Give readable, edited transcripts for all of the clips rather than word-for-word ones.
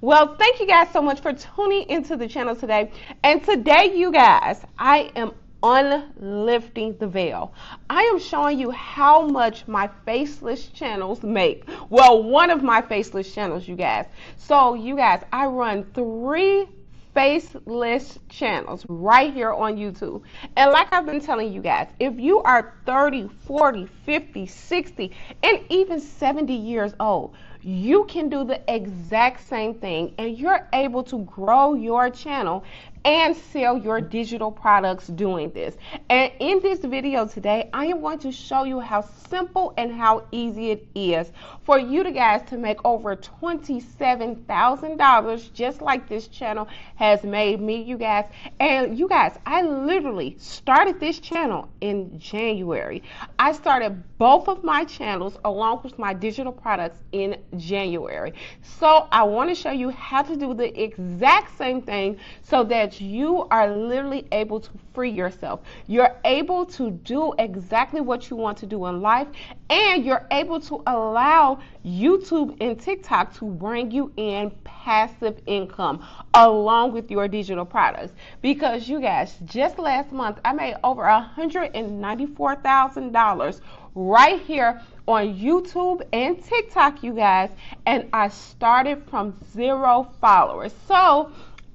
Well, thank you guys so much for tuning into the channel today. And today, you guys, I am unlifting the veil. I am showing you how much my faceless channels make. Well, one of my faceless channels, you guys. So, you guys, I run 3 faceless channels right here on YouTube. And like I've been telling you guys, if you are 30, 40, 50, 60, and even 70 years old, you can do the exact same thing and you're able to grow your channel and sell your digital products doing this. And in this video today, I am going to show you how simple and how easy it is for you guys to make over $27,000 just like this channel has made me, you guys. And you guys, I literally started this channel in January. I started both of my channels along with my digital products in January. So I want to show you how to do the exact same thing so that you are literally able to free yourself. You're able to do exactly what you want to do in life, and you're able to allow YouTube and TikTok to bring you in passive income along with your digital products. Because you guys, just last month, I made over $194,000 right here on YouTube and TikTok, you guys, and I started from 0 followers. So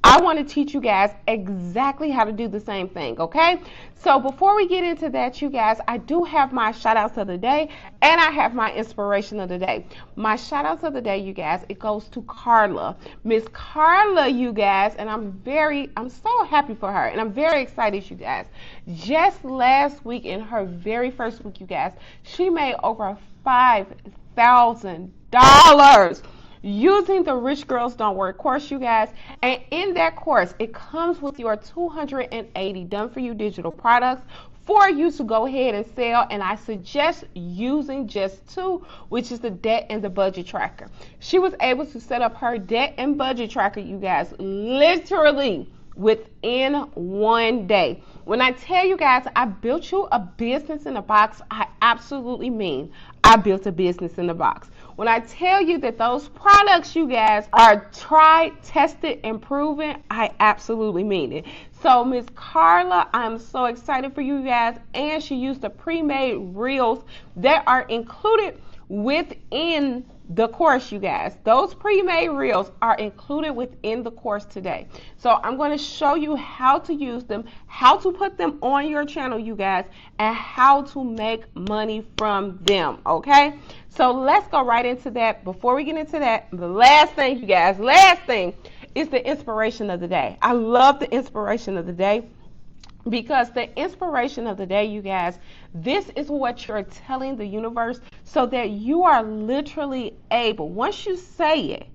I want to teach you guys exactly how to do the same thing, okay? So before we get into that, you guys, I do have my shout outs of the day and I have my inspiration of the day. My shout outs of the day, you guys, it goes to Carla. Miss Carla, you guys, and I'm so happy for her and I'm very excited, you guys. Just last week, in her very first week, you guys, she made over $5,000 using the Rich Girls Don't Work course, you guys. And in that course, it comes with your 280 done for you digital products for you to go ahead and sell. And I suggest using just 2, which is the debt and the budget tracker. She was able to set up her debt and budget tracker, you guys, literally within 1 day. When I tell you guys I built you a business in a box, I absolutely mean I built a business in a box. When I tell you that those products, you guys, are tried, tested, and proven, I absolutely mean it. So Miss Carla, I'm so excited for you guys. And she used the pre-made reels that are included within the course, you guys. Those pre-made reels are included within the course today. So I'm going to show you how to use them, how to put them on your channel, you guys, and how to make money from them, okay? So let's go right into that. Before we get into that, the last thing, you guys, is the inspiration of the day. I love the inspiration of the day, because the inspiration of the day, you guys, this is what you're telling the universe so that you are literally able, once you say it,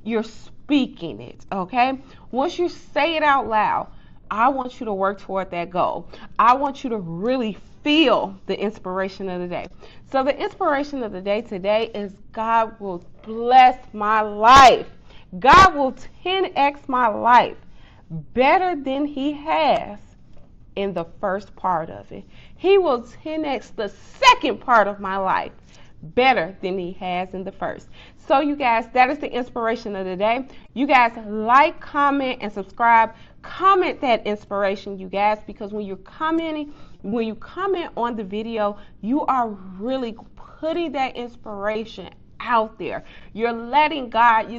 you're speaking it, okay? Once you say it out loud, I want you to work toward that goal. I want you to really feel the inspiration of the day. So the inspiration of the day today is God will bless my life. God will 10x my life better than he has in the first part of it. He will 10x the second part of my life better than he has in the first. So you guys, that is the inspiration of the day. You guys, like, comment, and subscribe. Comment that inspiration, you guys, because when you comment on the video, you are really putting that inspiration out there. You're letting God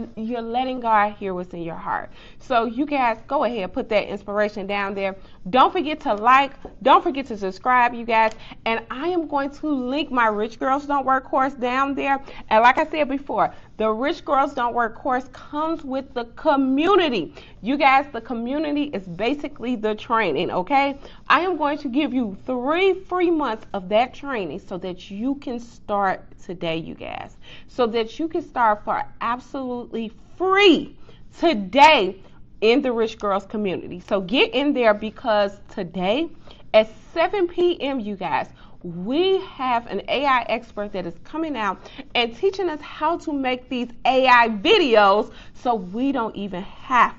hear what's in your heart. So you guys, go ahead, put that inspiration down there. Don't forget to like, don't forget to subscribe, you guys. And I am going to link my Rich Girls Don't Work course down there. And like I said before, the Rich Girls Don't Work course comes with the community. You guys, the community is basically the training, okay? I am going to give you 3 free months of that training so that you can start today, you guys. So that you can start for absolutely free today in the Rich Girls community. So get in there, because today at 7 p.m., you guys, we have an AI expert that is coming out and teaching us how to make these AI videos so we don't even have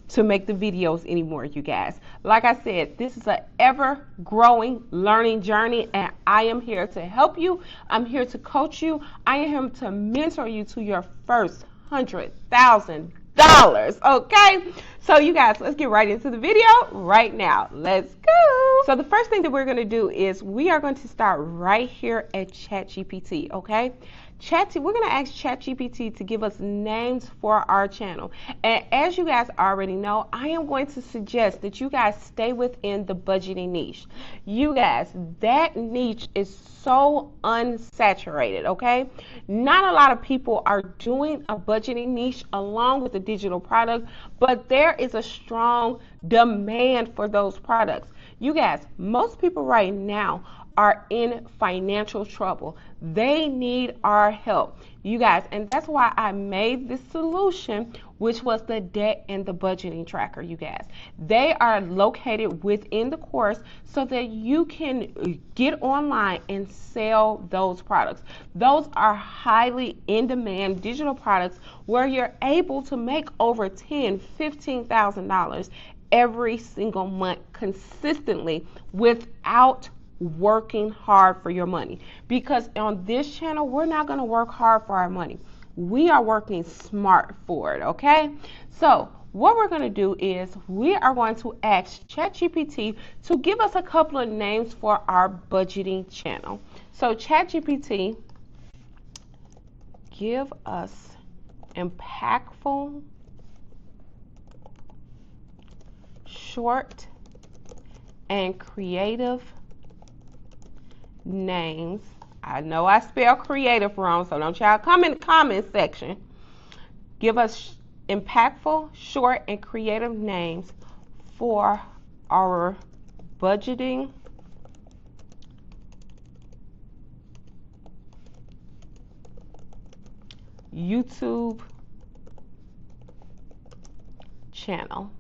to make the videos anymore, you guys. Like I said, this is an ever-growing learning journey, and I am here to help you. I'm here to coach you. I am here to mentor you to your first $100,000 Okay, so you guys, let's get right into the video right now. Let's go. So the first thing that we're going to do is we are going to start right here at ChatGPT. Okay, we're going to ask ChatGPT to give us names for our channel. And as you guys already know, I am going to suggest that you guys stay within the budgeting niche. You guys, that niche is so unsaturated, okay? Not a lot of people are doing a budgeting niche along with the digital product, but there is a strong demand for those products. You guys, most people right now are in financial trouble. They need our help, you guys, and that's why I made this solution, which was the debt and the budgeting tracker. You guys, they are located within the course so that you can get online and sell those products. Those are highly in demand digital products where you're able to make over $10,000-$15,000 every single month consistently without working hard for your money. Because on this channel, we're not going to work hard for our money. We are working smart for it, okay? So what we're going to do is we are going to ask ChatGPT to give us a couple of names for our budgeting channel. So ChatGPT, give us impactful, short, and creative names. I know I spell creative wrong, so don't y'all come in the comment section. Give us impactful, short, and creative names for our budgeting YouTube channel.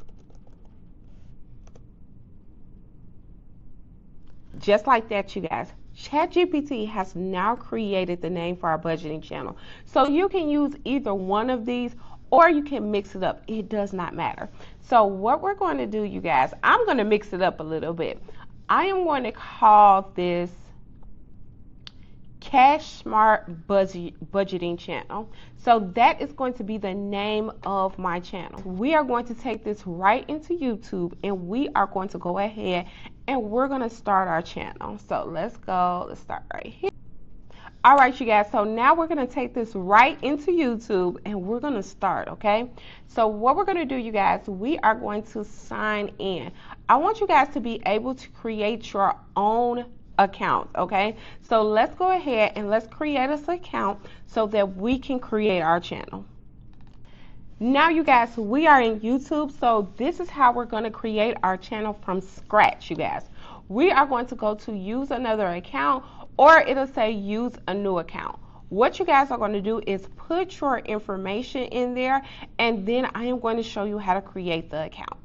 Just like that, you guys. ChatGPT has now created the name for our budgeting channel. So you can use either one of these or you can mix it up. It does not matter. So what we're going to do, you guys, I'm going to mix it up a little bit. I am going to call this Cash Smart Budgeting channel. So that is going to be the name of my channel. We are going to take this right into YouTube and we are going to go ahead and we're going to start our channel. So let's start right here. All right, you guys, so now we're going to take this right into YouTube and we're going to start, okay? So what we're going to do, you guys, we are going to sign in. I want you guys to be able to create your own account, okay? So let's go ahead and let's create us an account so that we can create our channel. Now, you guys, we are in YouTube, so this is how we're going to create our channel from scratch, you guys. We are going to go to use another account, or it'll say use a new account. What you guys are going to do is put your information in there, and then I am going to show you how to create the account.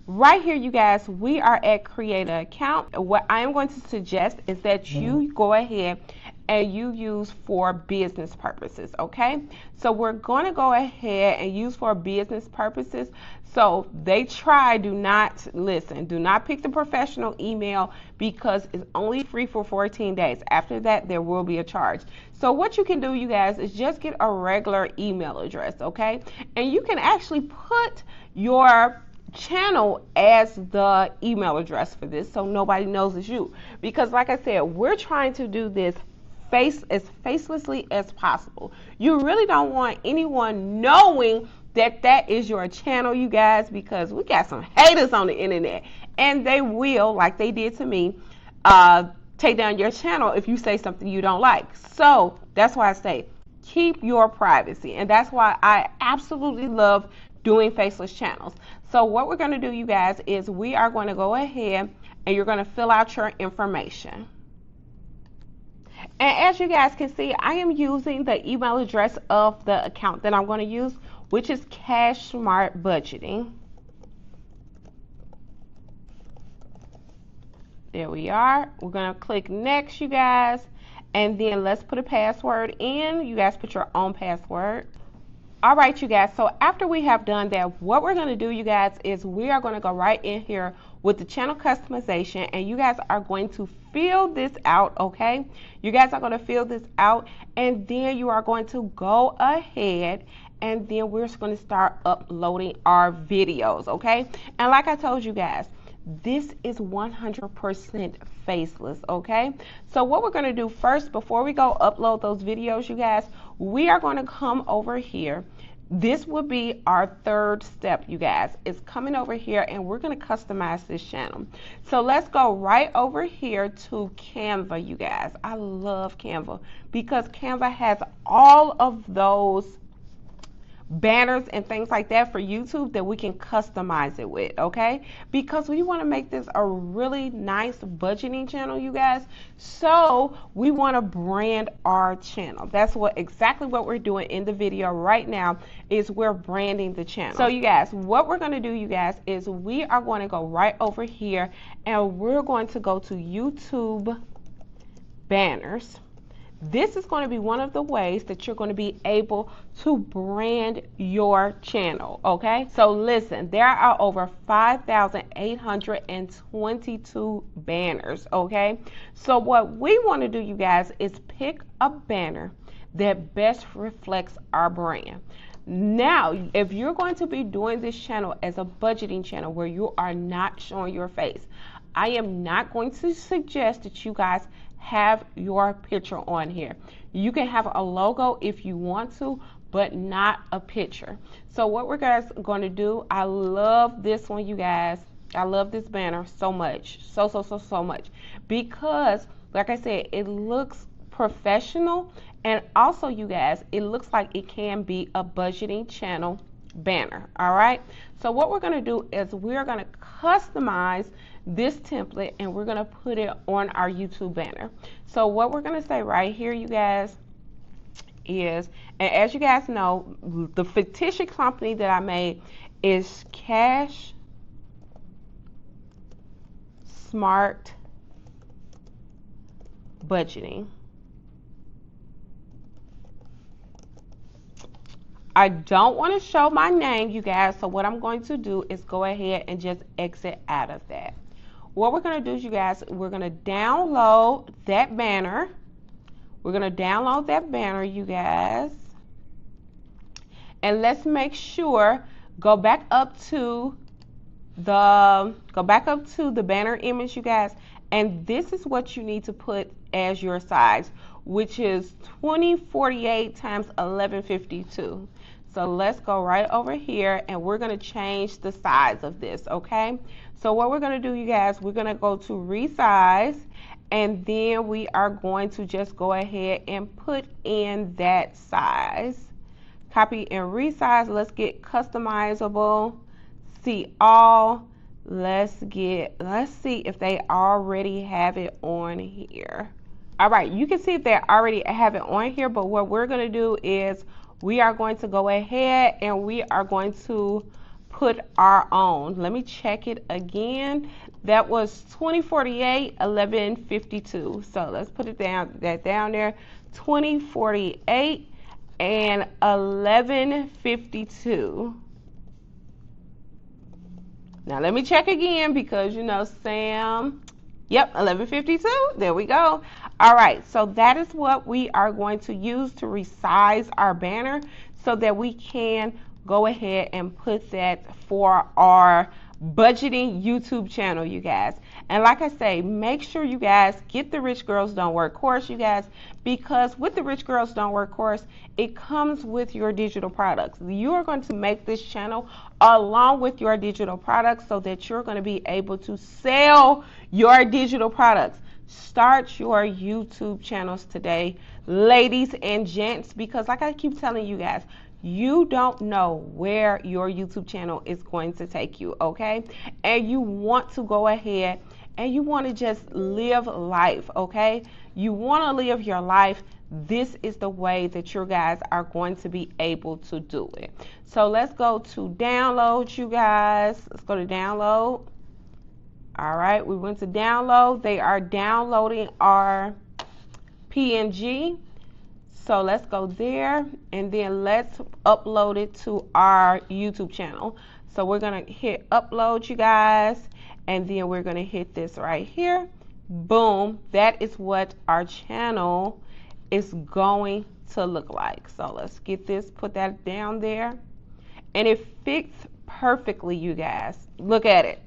Right here, you guys, we are at create an account. What I am going to suggest is that you go ahead and you use for business purposes, okay? So we're going to go ahead and use for business purposes. So do not pick the professional email because it's only free for 14 days. After that, there will be a charge. So what you can do, you guys, is just get a regular email address, okay? And you can actually put your channel as the email address for this so nobody knows it's you. Because like I said, we're trying to do this as facelessly as possible. You really don't want anyone knowing that is your channel, you guys, because we got some haters on the internet and they will, like they did to me, take down your channel if you say something you don't like. So that's why I say keep your privacy, and that's why I absolutely love doing faceless channels. So what we're going to do, you guys, is we are going to go ahead and you're going to fill out your information. And as you guys can see, I am using the email address of the account that I'm going to use, which is Cash Smart Budgeting. There we are. We're going to click next, you guys, and then let's put a password in. You guys put your own password. All right, you guys, so after we have done that, what we're going to do, you guys, is we are going to go right in here with the channel customization, and you guys are going to fill this out, okay? You guys are going to fill this out, and then you are going to go ahead and then we're just going to start uploading our videos, okay? And like I told you guys, this is 100% faceless, okay? So what we're going to do first, before we go upload those videos, you guys, we are going to come over here. This will be our third step, you guys. It's coming over here, and we're going to customize this channel. So let's go right over here to Canva, you guys. I love Canva because Canva has all of those banners and things like that for YouTube that we can customize it with, okay? Because we want to make this a really nice budgeting channel, you guys. So we want to brand our channel. That's exactly what we're doing in the video right now, is we're branding the channel. So you guys, what we're going to do, you guys, is we are going to go right over here, and we're going to go to YouTube banners. This is going to be one of the ways that you're going to be able to brand your channel, okay? So listen, there are over 5,822 banners, okay? So what we want to do, you guys, is pick a banner that best reflects our brand. Now, if you're going to be doing this channel as a budgeting channel where you are not showing your face, I am not going to suggest that you guys have your picture on here. You can have a logo if you want to, but not a picture. So what we're guys going to do, I love this one, you guys. I love this banner so much, so much, because like I said, it looks professional, and also, you guys, it looks like it can be a budgeting channel banner. All right, so what we're going to do is we're going to customize this template, and we're going to put it on our YouTube banner. So what we're going to say right here, you guys, is, and as you guys know, the fictitious company that I made is Cash Smart Budgeting. I don't want to show my name, you guys, so what I'm going to do is go ahead and just exit out of that. What we're going to do is, you guys, we're going to download that banner. We're going to download that banner, you guys. And let's make sure, go back up to the banner image, you guys. And this is what you need to put as your size, which is 2048 times 1152. So let's go right over here, and we're going to change the size of this, okay? So what we're going to do, you guys, we're going to go to resize, and then we are going to just go ahead and put in that size. Copy and resize. Let's get customizable. See all. Let's see if they already have it on here. All right, you can see if they already have it on here, but what we're going to do is we are going to go ahead and we are going to put our own. Let me check it again. That was 2048 1152. So let's put it down there. 2048 and 1152. Now let me check again, because you know Sam. Yep, 1152. There we go. All right, so that is what we are going to use to resize our banner so that we can go ahead and put that for our budgeting YouTube channel, you guys. And like I say, make sure you guys get the Rich Girls Don't Work course, you guys, because with the Rich Girls Don't Work course, it comes with your digital products. You are going to make this channel along with your digital products so that you're going to be able to sell your digital products. Start your YouTube channels today, ladies and gents, because like I keep telling you guys, you don't know where your YouTube channel is going to take you, okay? And you want to go ahead and you want to just live life, okay? You want to live your life. This is the way that you guys are going to be able to do it. So let's go to download, you guys. Let's go to download. All right, we went to download. They are downloading our PNG. So let's go there, and then let's upload it to our YouTube channel. So we're going to hit upload, you guys, and then we're going to hit this right here. Boom. That is what our channel is going to look like. So let's get this, put that down there. And it fits perfectly, you guys. Look at it.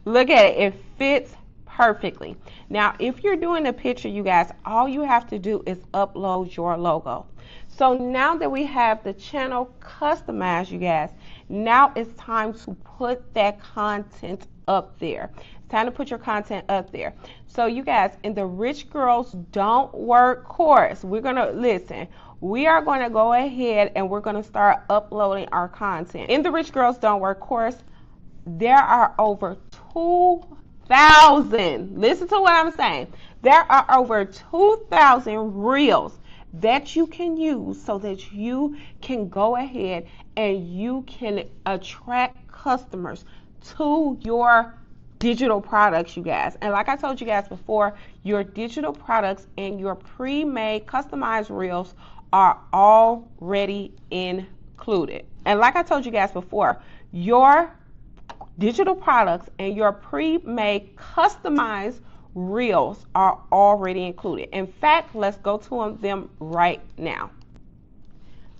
Look at it. It fits perfectly. Now, if you're doing a picture, you guys, all you have to do is upload your logo. So now that we have the channel customized, you guys, now it's time to put that content up there. It's time to put your content up there. So you guys, in the Rich Girls Don't Work course, we're going to listen. We are going to go ahead and we're going to start uploading our content. In the Rich Girls Don't Work course, there are over 2,000. Listen to what I'm saying. There are over 2,000 reels that you can use so that you can go ahead and you can attract customers to your digital products, you guys. And like I told you guys before, your digital products and your pre-made customized reels are already included. And like I told you guys before, your digital products and your pre-made customized reels are already included. In fact, let's go to them right now.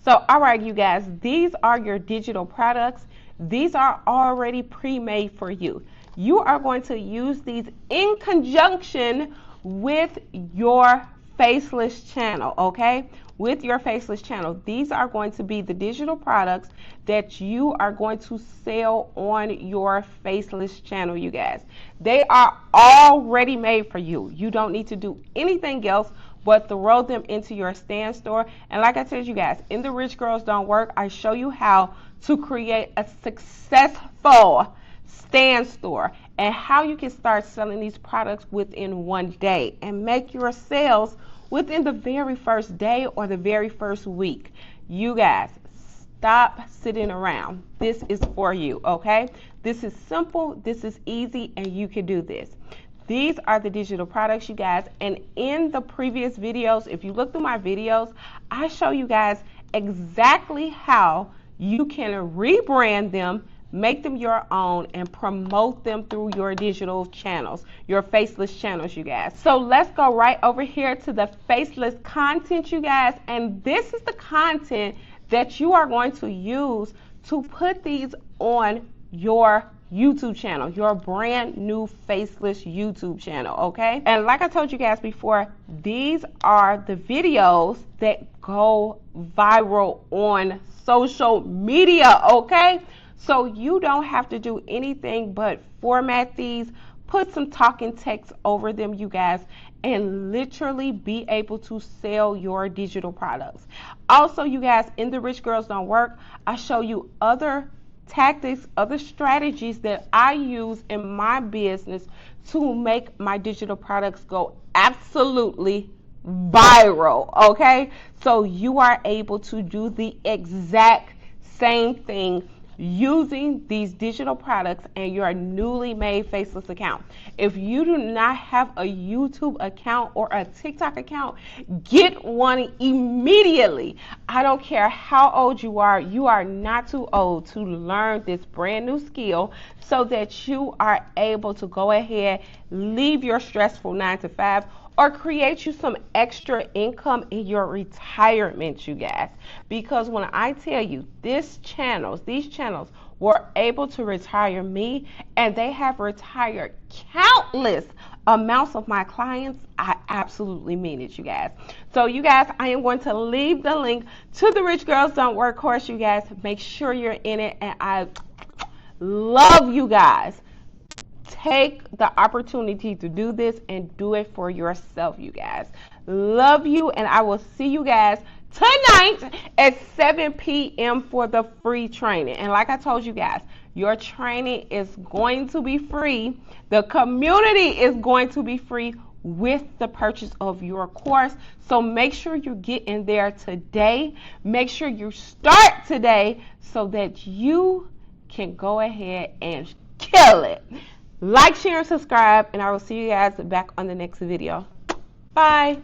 So, all right, you guys, these are your digital products. These are already pre-made for you. You are going to use these in conjunction with your Faceless channel, okay? With your Faceless channel. These are going to be the digital products that you are going to sell on your Faceless channel, you guys. They are already made for you. You don't need to do anything else but throw them into your stand store. And like I said, you guys, in the Rich Girls Don't Work, I show you how to create a successful stand store and how you can start selling these products within one day and make your sales within the very first day or the very first week. You guys, stop sitting around. This is for you, okay? This is simple, this is easy, and you can do this. These are the digital products, you guys, and in the previous videos, if you look through my videos, I show you guys exactly how you can rebrand them, make them your own, and promote them through your digital channels, your Faceless channels, you guys. So let's go right over here to the Faceless content, you guys, and this is the content that you are going to use to put these on your YouTube channel, your brand new Faceless YouTube channel, okay? And like I told you guys before, these are the videos that go viral on social media, okay? So you don't have to do anything but format these, put some talking text over them, you guys, and literally be able to sell your digital products. Also, you guys, in the Rich Girls Don't Work, I show you other tactics, other strategies that I use in my business to make my digital products go absolutely viral, okay? So you are able to do the exact same thing using these digital products and your newly made Faceless account. If you do not have a YouTube account or a TikTok account, get one immediately. I don't care how old you are not too old to learn this brand new skill so that you are able to go ahead, leave your stressful 9-to-5, or create you some extra income in your retirement, you guys. Because when I tell you these channels were able to retire me, and they have retired countless amounts of my clients, I absolutely mean it, you guys. So you guys, I am going to leave the link to the Rich Girls Don't Work course, you guys. Make sure you're in it, and I love you guys. Take the opportunity to do this and do it for yourself, you guys. Love you, and I will see you guys tonight at 7 p.m. for the free training. And like I told you guys, your training is going to be free. The community is going to be free with the purchase of your course. So make sure you get in there today. Make sure you start today so that you can go ahead and kill it. Like, share, and subscribe, and I will see you guys back on the next video. Bye.